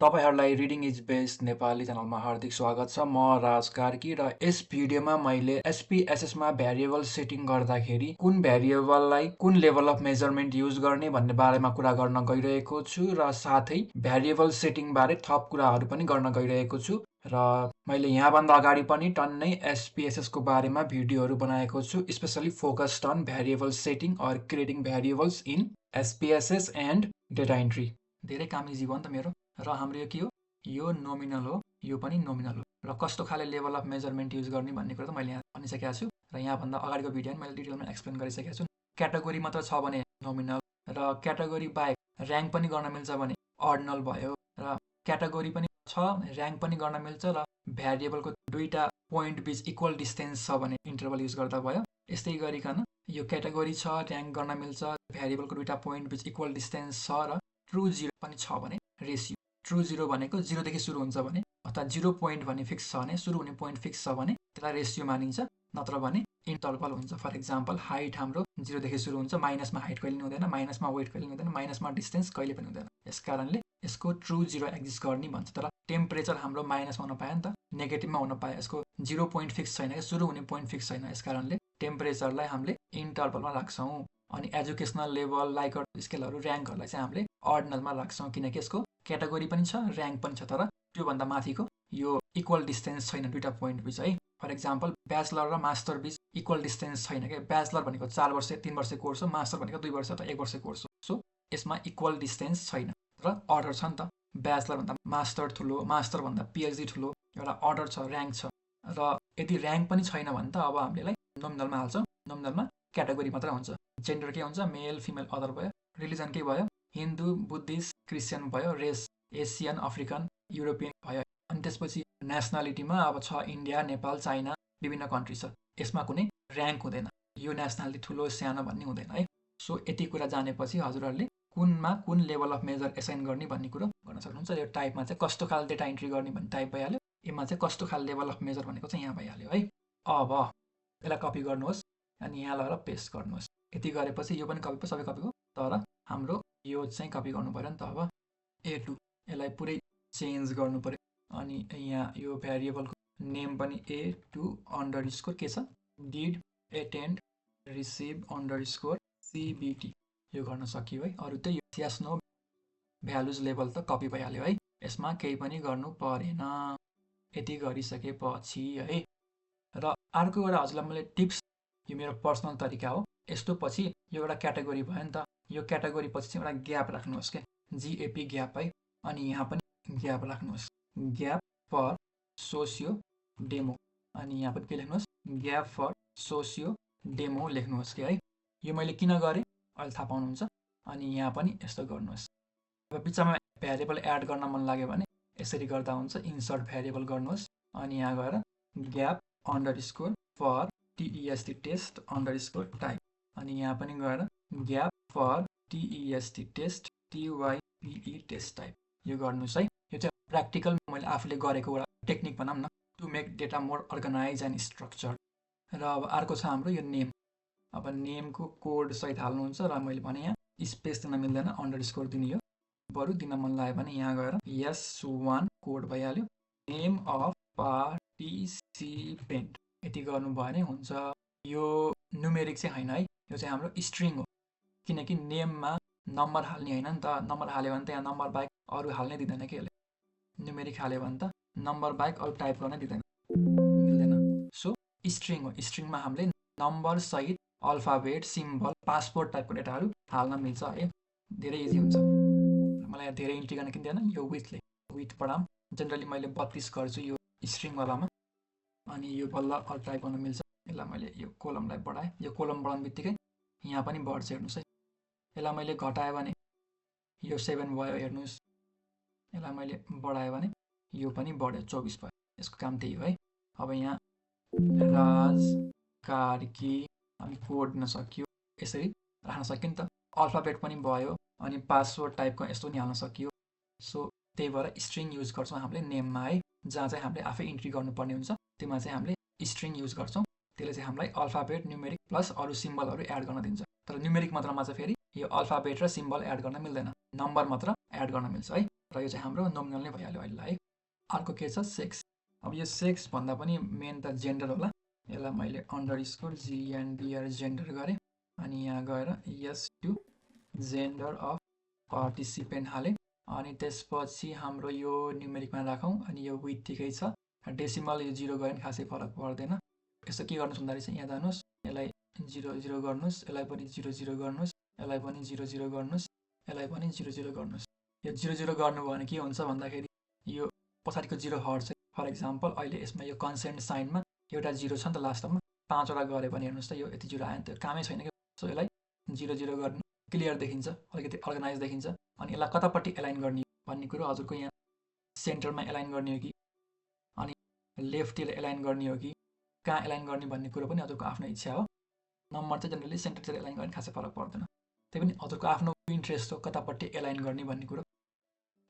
तपाईहरुलाई reading is best Nepali च्यानलमा हार्दिक स्वागत छ। म राज कार्की र यस भिडियोमा मैले SPSS मा भ्यारिएबल सेटिङ गर्दाखेरि कुन भ्यारिएबललाई कुन लेभल अफ मेजरमेन्ट युज गर्ने भन्ने बारेमा कुरा गर्न गइरहेको छु र साथै भ्यारिएबल सेटिङ बारे थप कुराहरू पनि गर्न गइरहेको छु र मैले यहाँभन्दा अगाडि पनि टन्नै SPSS को बारेमा भिडियोहरू बनाएको छु, specially focused on variable setting or creating variables in SPSS and data entry. धेरै काम इजी भयो नि त मेरो। र हाम्रो यो के हो, यो नोमिनल हो, यो पनि नोमिनल हो र कस्तो खाले लेभल अफ मेजरमेन्ट युज गर्ने भन्ने कुरा त मैले यहाँ भनिसकेको छु र यहाँभन्दा अगाडिको भिडियोमा मैले डिटेलमा एक्सप्लेन गरिसकेको छु। क्याटेगोरी मात्र छ भने नोमिनल र क्याटेगोरी बाहेक र्याङ्क पनि गर्न मिल्छ भने अर्डिनल भयो र क्याटेगोरी पनि छ, र्याङ्क पनि गर्न मिल्छ र भ्यारिएबलको दुईटा पोइन्ट बीच इक्वल डिस्टेन्स छ भने इन्टरभल युज गर्दा भयो। यस्तै गरिकन यो क्याटेगोरी छ, र्याङ्क गर्न मिल्छ, भ्यारिएबलको दुईटा पोइन्ट बीच इक्वल डिस्टेन्स छ र ट्रु जिरो पनि छ भने रेसियो। ट्रु जिरो भनेको 0 देखि सुरु हुन्छ भने अथवा 0 पोइन्ट भन्ने फिक्स छ भने, सुरु हुने पोइन्ट फिक्स छ भने त्यसलाई रेसियो मानिन्छ, नत्र भने इन्टरभल हुन्छ। फर एक्जाम्पल हाइट हाम्रो 0 देखि सुरु हुन्छ, माइनसमा हाइट कहिले हुँदैन, माइनसमा वेट कहिले हुँदैन, माइनसमा डिस्टेन्स कहिले पनि हुँदैन। यसकारणले यसको ट्रु जिरो एक्जिस्ट गर्ने भन्छ। तर टेम्परेचर हाम्रो माइनसमा हुन पायो नि त, नेगेटिभमा हुन पायो। यसको 0 पोइन्ट फिक्स छैन, सुरु हुने पोइन्ट फिक्स छैन। यसकारणले टेम्परेचरलाई हामीले इन्टरभलमा राख्छौँ। अनि एजुकेसनल लेभल, लाइकट स्केलहरू, र्याङ्कहरूलाई चाहिँ हामीले अर्डिनलमा राख्छौँ, किनकि यसको क्याटेगोरी पनि छ, र्याङ्क पनि छ, तर त्योभन्दा माथिको यो इक्वल डिस्टेन्स छैन दुईटा पोइन्ट बीच है। फर एक्जाम्पल ब्याचलर र मास्टर बीच इक्वल डिस्टेन्स छैन क्या। ब्याचलर भनेको 4 वर्ष 3 वर्ष कोर्स हो, मास्टर भनेको 2 वर्ष अथवा 1 वर्ष कोर्स हो। सो यसमा इक्वल डिस्टेन्स छैन र अर्डर छ नि त। ब्याचलर भन्दा मास्टर ठुलो, मास्टर भन्दा PhD ठुलो, एउटा अर्डर छ, र्याङ्क छ। र यदि र्याङ्क पनि छैन भने त अब हामीले नोमिनलमा हाल्छौँ। नोमिनलमा क्याटेगोरी मात्र हुन्छ। जेन्डर के हुन्छ, मेल, फिमेल, अदर भयो। रिलिजन के भयो, हिन्दू, बुद्धिस्ट, क्रिस्चियन भयो। रेस एसियन, अफ्रिकन, युरोपियन भयो। अनि त्यसपछि नेसनालिटीमा अब छ इन्डिया, नेपाल, चाइना, विभिन्न कन्ट्री छ। यसमा कुनै र्याङ्क हुँदैन, यो नेसनालिटी ठुलो सानो भन्ने हुँदैन है। सो यति कुरा जानेपछि हजुरहरूले कुनमा कुन लेभल अफ मेजर एसाइन गर्ने भन्ने कुरो गर्न सक्नुहुन्छ। यो टाइपमा चाहिँ कस्तो खाले डेटा इन्ट्री गर्ने भन्ने टाइप भइहाल्यो, यसमा चाहिँ कस्तो खाले लेभल अफ मेजर भनेको चाहिँ यहाँ भइहाल्यो है। अब यसलाई कपी गर्नुहोस् अनि यहाँ लगेर पेस्ट गर्नुहोस्। यति गरेपछि यो पनि कपी भयो, सबै कपी भयो, तर हाम्रो यो चाहिँ कपी गर्नु पऱ्यो नि त। अब A2 यसलाई पुरै चेन्ज गर्नु पर्यो। अनि यहाँ यो भ्यारिएबलको नेम पनि A2 अंडरस्कोर के छ, did attend receive underscore CBT यो गर्न सकियो है। अरु त यस नो भ्यालुज लेभल त कपी भइहाल्यो है, यसमा केही पनि गर्नु परेन। यति गरिसकेपछि है, र अर्को एउटा हजुरलाई मैले टिप्स, यो मेरो पर्सनल तरिका हो। यस्तो पछि यो एउटा क्याटेगोरी भयो नि त, यो क्याटेगोरी पछि चाहिँ एउटा ग्याप राख्नुहोस् के, GAP ग्याप है। अनि यहाँ पनि ग्याप राख्नुहोस्, ग्याप फर सोसियो डेमो। अनि यहाँ पनि के लेख्नुहोस्, ग्याप फर सोसियो डेमो लेख्नुहोस् के है। यो मैले किन गरेँ अहिले थाहा पाउनुहुन्छ। अनि यहाँ पनि यस्तो गर्नुहोस्। अब बिचमा भ्यारिएबल एड गर्न मन लाग्यो भने यसरी गर्दा हुन्छ, इन्सर्ट भ्यारिएबल गर्नुहोस्। अनि यहाँ गएर gap underscore for TEST test underscore type. अनि यहाँ पनि गएर gap for TEST test TYPE test type यो गर्नुहोस् है। यो चाहिँ प्र्याक्टिकल मैले आफूले गरेको एउटा टेक्निक भनौँ न, to make data more organise and structure. र अब अर्को छ हाम्रो यो नेम। अब नेमको कोड सहित हाल्नुहुन्छ र मैले भने यहाँ स्पेस दिन मिल्दैन, अंडरस्कोर दिने हो। बरु दिन मन लाग्यो भने यहाँ गएर S1 कोड भइहाल्यो, नेम अफ पार्टिसिपेन्ट यति गर्नुभयो भने हुन्छ। यो न्युमेरिक चाहिँ होइन है, यो चाहिँ हाम्रो स्ट्रिङ हो, किनकि नेममा नम्बर हाल्ने होइन नि त। नम्बर हाल्यो भने त यहाँ नम्बर बाहेक अरू हाल्नै दिँदैन कि यसले। न्युमेरिक हाल्यो भने त नम्बर बाहेक अरू टाइप गर्न दिँदैन, मिल्दैन। सो स्ट्रिङ हो, स्ट्रिङमा हामीले नम्बर सहित अल्फाबेट, सिम्बल, पासपोर्ट टाइपको डेटाहरू हाल्न मिल्छ है। धेरै इजी हुन्छ। मलाई धेरै इन्ट्री गर्न किन्दैन, यो विथ बढाम। जेनरली मैले 32 गर्छु यो स्ट्रिङवालामा। अनि यो बल्ल अरू टाइप गर्न मिल्छ। यसलाई मैले यो कोलमलाई बढाएँ, यो कोलम बढाउने बित्तिकै यहाँ पनि बढ्छ, हेर्नुहोस् है। यसलाई मैले घटाएँ भने यो 7 भयो, हेर्नुहोस्। यसलाई मैले बढाएँ भने यो पनि बढ्यो, 24 भयो। यसको काम त्यही हो है। अब यहाँ राज कार्की अनि कोड दिन सक्यो, यसरी राख्न सक्यो नि त। अल्फाबेट पनि भयो, अनि पासवर्ड टाइपको यस्तो नि हाल्न सकियो। सो त्यही भएर स्ट्रिङ युज गर्छौँ हामीले नेममा है। जहाँ चाहिँ हामीले आफै इन्ट्री गर्नुपर्ने हुन्छ त्यसमा चाहिँ हामीले स्ट्रिङ युज गर्छौँ। त्यसले चाहिँ हामीलाई अल्फाबेट, न्युमेरिक प्लस अरू सिम्बलहरू एड गर्न दिन्छ। तर न्युमेरिक मात्रमा चाहिँ फेरि यो अल्फाबेट र सिम्बल एड गर्न मिल्दैन, नम्बर मात्र एड गर्न मिल्छ है। र यो चाहिँ हाम्रो नोमिनल नै भइहाल्यो अहिले है। अर्को के छ सेक्स। अब यो सेक्स भन्दा पनि मेन त जेन्डर होला। यसलाई मैले अन्डरस्कोर GNDR जेन्डर गरेँ अनि यहाँ गएर यस टु जेन्डर अफ पार्टिसिपेन्ट हालेँ अनि त्यसपछि हाम्रो यो न्युमेरिकमा राखौँ अनि यो विथ ठिकै छ। डेसिमल यो 0 गरे पनि खासै फरक पर्दैन। यसो के गर्नुहोस् भन्दा रहेछ यहाँ जानुहोस्, यसलाई 0 0 गर्नुहोस्, यसलाई पनि 0 0 गर्नुहोस्, यसलाई पनि 0 0 गर्नुहोस्, यसलाई पनि 0 0 गर्नुहोस्। यो 0 0 गर्नुभयो भने के हुन्छ भन्दाखेरि यो पछाडिको 0 हट्छ। फर इक्जाम्पल अहिले यसमा यो कन्सेन्ट साइनमा एउटा 0 छ नि त लास्टमा, 5 वटा गऱ्यो भने हेर्नुहोस् त यो यति 0 आयो नि त, कामै छैन क्या। सो यसलाई 0 0 गर्नु क्लियर देखिन्छ, अलिकति अर्गनाइज देखिन्छ। अनि यसलाई कतापट्टि एलाइन गर्ने भन्ने कुरो हजुरको यहाँ सेन्टरमा एलाइन गर्ने हो कि अनि लेफ्टतिर एलाइन गर्ने हो कि कहाँ एलाइन गर्ने भन्ने कुरो पनि हजुरको आफ्नो इच्छा हो। नम्बर चाहिँ जेनरली सेन्टरतिर एलाइन गर्ने खासै फरक पर्दैन, त्यही पनि हजुरको आफ्नो इन्ट्रेस्ट हो कतापट्टि एलाइन गर्ने भन्ने कुरो।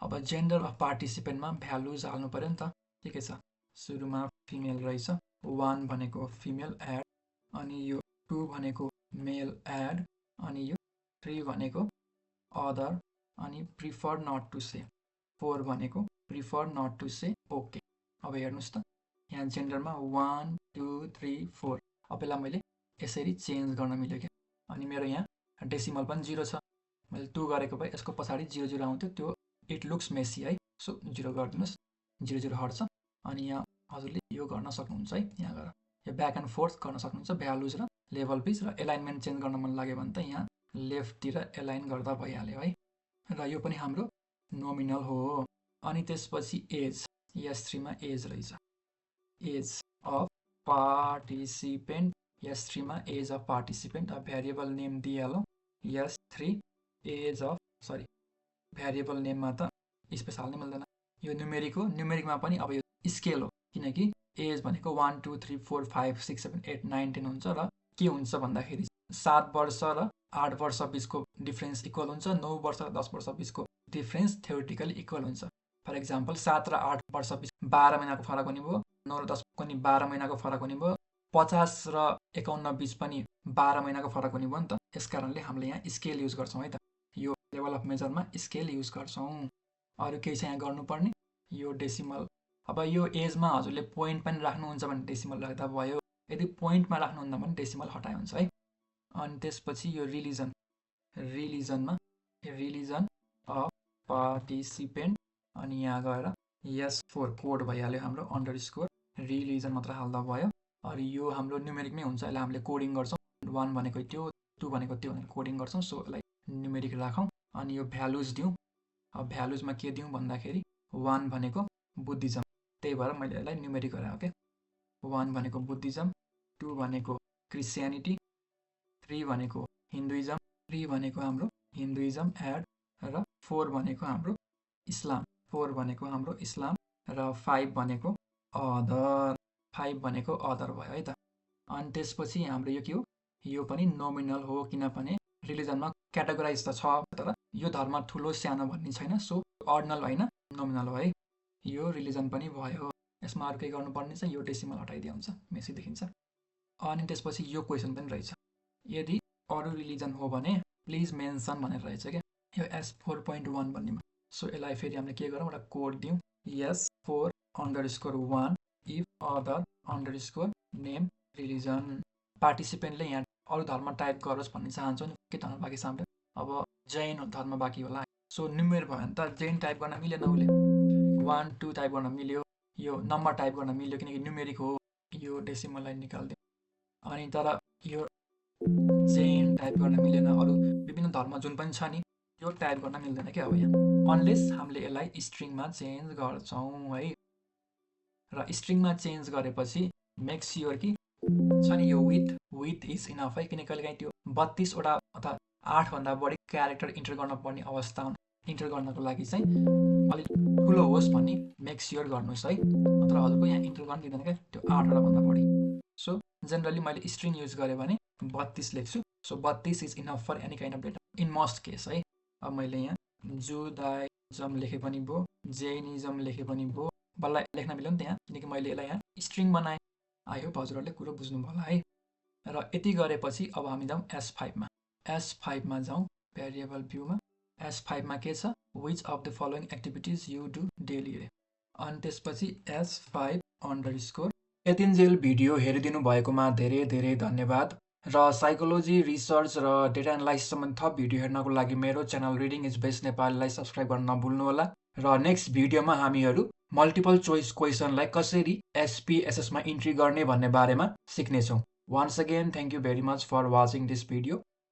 अब जेन्डर अफ पार्टिसिपेन्टमा भ्यालुज हाल्नु पऱ्यो नि त, ठिकै छ। सुरुमा फिमेल रहेछ, 1 भनेको फिमेल एड, अनि यो 2 भनेको मेल एड, अनि यो 3 भनेको अदर, अनि प्रिफर नट टु से, 4 भनेको prefer not to say okay. अब हेर्नुहोस् त यहाँ जेन्डरमा 1 2 3 4। अब यसलाई मैले यसरी चेन्ज गर्न मिल्यो क्या। अनि मेरो यहाँ डेसिमल पनि 0 छ, मैले 2 गरेको भए यसको पछाडि 0 0 आउँथ्यो, त्यो इट लुक्स मेसी है। सो 0 गरिदिनुहोस्, 0 0 हट्छ। अनि यहाँ हजुरले यो गर्न सक्नुहुन्छ है, यहाँ गएर यो ब्याक एन्ड फोर्थ गर्न सक्नुहुन्छ भ्यालुज र लेभल पिच। र एलाइनमेन्ट चेन्ज गर्न मन लाग्यो भने त यहाँ लेफ्टतिर एलाइन गर्दा भइहाल्यो है। र यो पनि हाम्रो नोमिनल हो। अनि त्यसपछि एज, S3 मा एज रहेछ, एज अफ पार्टिसिपेन्ट, S3 मा एज अफ पार्टिसिपेन्ट। अब भेरिएबल नेम दिइहालौँ S3 age of, sorry variable नेममा त स्पेस हाल्नै मिल्दैन, यो न्युमेरिक हो। न्युमेरिकमा पनि अब यो स्केल हो, किनकि एज भनेको 1 2 3 4 5 6 7 8 9 10 हुन्छ। र के हुन्छ भन्दाखेरि 7 वर्ष र 8 वर्ष बिचको डिफ्रेन्स इक्वल हुन्छ, 9 वर्ष र 10 वर्ष बिचको डिफ्रेन्स थ्योरिटिकली इक्वल हुन्छ। फर इक्जाम्पल 7 र 8 वर्ष बिच 12 महिनाको फरक हुने भयो, 9 र 10 पनि 12 महिनाको फरक हुने भयो, 50 र 51 बिच पनि 12 महिनाको फरक हुने भयो नि त। यस कारणले हामीले यहाँ स्केल युज गर्छौँ है त, यो लेभल अफ मेजरमा स्केल युज गर्छौँ। अरू केही चाहिँ यहाँ गर्नुपर्ने यो डेसिमल। अब यो एजमा हजुरले पोइन्ट पनि राख्नुहुन्छ भने डेसिमल राख्दा भयो, यदि पोइन्टमा राख्नुहुन्न भने डेसिमल हटाए हुन्छ है। अनि त्यसपछि यो रिलिजन, रिलिजनमा रिलिजन अफ पार्टिसिपेन्ट, अनि यहाँ गएर S4 कोड भइहाल्यो हाम्रो अन्डरस्कोर रिलिजन मात्र हाल्दा भयो। अनि यो हाम्रो न्युमेरिकमै हुन्छ, यसलाई हामीले कोडिङ गर्छौँ, 1 भनेको त्यो 2 भनेको त्यो भनेर कोडिङ गर्छौँ। सो यसलाई न्युमेरिक राखौँ अनि यो भ्यालुज दिउँ। अब भ्यालुजमा के दिउँ भन्दाखेरि 1 भनेको बुद्धिज्म, त्यही भएर मैले यसलाई न्युमेरिक गराएँ के। 1 भनेको बुद्धिज्म, 2 भनेको क्रिस्चियनिटी, 3 भनेको हिन्दुइज्म, 3 भनेको हाम्रो हिन्दुइज्म एड, र 4 भनेको हाम्रो इस्लाम, 4 भनेको हाम्रो इस्लाम, र 5 भनेको अदर, 5 भनेको अदर भयो है त। अनि त्यसपछि हाम्रो यो के हो, यो पनि नोमिनल हो, किनभने रिलिजनमा क्याटेगोराइज त छ तर यो धर्म ठुलो सानो भन्ने छैन। सो अर्डिनल होइन नोमिनल हो है। यो रिलिजन पनि भयो। यसमा अरू केही गर्नुपर्ने छ, यो डेसिमल हटाइदिए हुन्छ, मेसी देखिन्छ। अनि त्यसपछि यो क्वेसन पनि रहेछ, यदि अरू रिलिजन हो भने प्लिज मेन्सन भनेर रहेछ क्या, यो S4.1 भन्नेमा। सो यसलाई फेरि हामीले के गरौँ, एउटा कोड दिउँ S4 underscore 1 if other underscore name religion. पार्टिसिपेन्टले यहाँ अरू धर्म टाइप गरोस् भन्ने चाहन्छौँ नि, के धर्म बाँकी सामने, अब जैन धर्म बाँकी होला। सो न्युमेर भयो भने त जैन टाइप गर्न मिलेन, उसले 1 2 टाइप गर्न मिल्यो, यो नम्बर टाइप गर्न मिल्यो किनकि न्युमेरिक हो। यो डेसिमललाई निकालिदिउँ। अनि तर यो जैन टाइप गर्न मिलेन, अरू विभिन्न धर्म जुन पनि छ नि यो टाइप गर्न मिल्दैन क्या। अब यहाँ अनलेस हामीले यसलाई स्ट्रिङमा चेन्ज गर्छौँ है। र स्ट्रिङमा चेन्ज गरेपछि मेक स्योर कि छ नि यो विथ इज इनफ है, किनकि कहिलेकाहीँ त्यो 32 वटा अथवा 8 भन्दा बढी क्यारेक्टर इन्टर गर्न पर्ने अवस्था, इन्टर गर्नको लागि चाहिँ अलिक ठुलो होस् भन्ने मेक स्योर गर्नुहोस् है, नत्र हजुरको यहाँ इन्टर गर्न दिँदैन क्या त्यो 8 वटा भन्दा बढी। सो जेनरली मैले स्ट्रिङ युज गरेँ भने 32 लेख्छु। So 32 is enough for any kind of data in most case है। अब मैले यहाँ जुदाइजम लेखे पनि भयो, जैनिजम लेखे पनि भयो, बल्ल लेख्न मिल्यो नि त यहाँ, किनकि मैले यसलाई यहाँ स्ट्रिङ बनाएँ। आई होप हजुरहरूले कुरो बुझ्नुभयो होला है। र यति गरेपछि अब हामी जाउँ S5 मा। S5 मा जाउँ, भेरिएबल भ्यूमा। S5 मा के छ, which of the following activities you do daily अनि त्यसपछि S5 अन्डरस्कोर। यतिन्जेल भिडियो हेरिदिनु भएकोमा धेरै धेरै धन्यवाद। र साइकोलोजी रिसर्च र डेटा एनालाइसिस सम्बन्धी थप भिडियो हेर्नको लागि मेरो च्यानल रिडिङ इज बेस्ट नेपालीलाई सब्सक्राइब गर्न नभुल्नुहोला। र नेक्स्ट भिडियोमा हामीहरू मल्टिपल चोइस क्वेसनलाई कसरी SPSS मा इन्ट्री गर्ने भन्ने बारेमा सिक्नेछौँ। Once again, thank you very much for watching this video.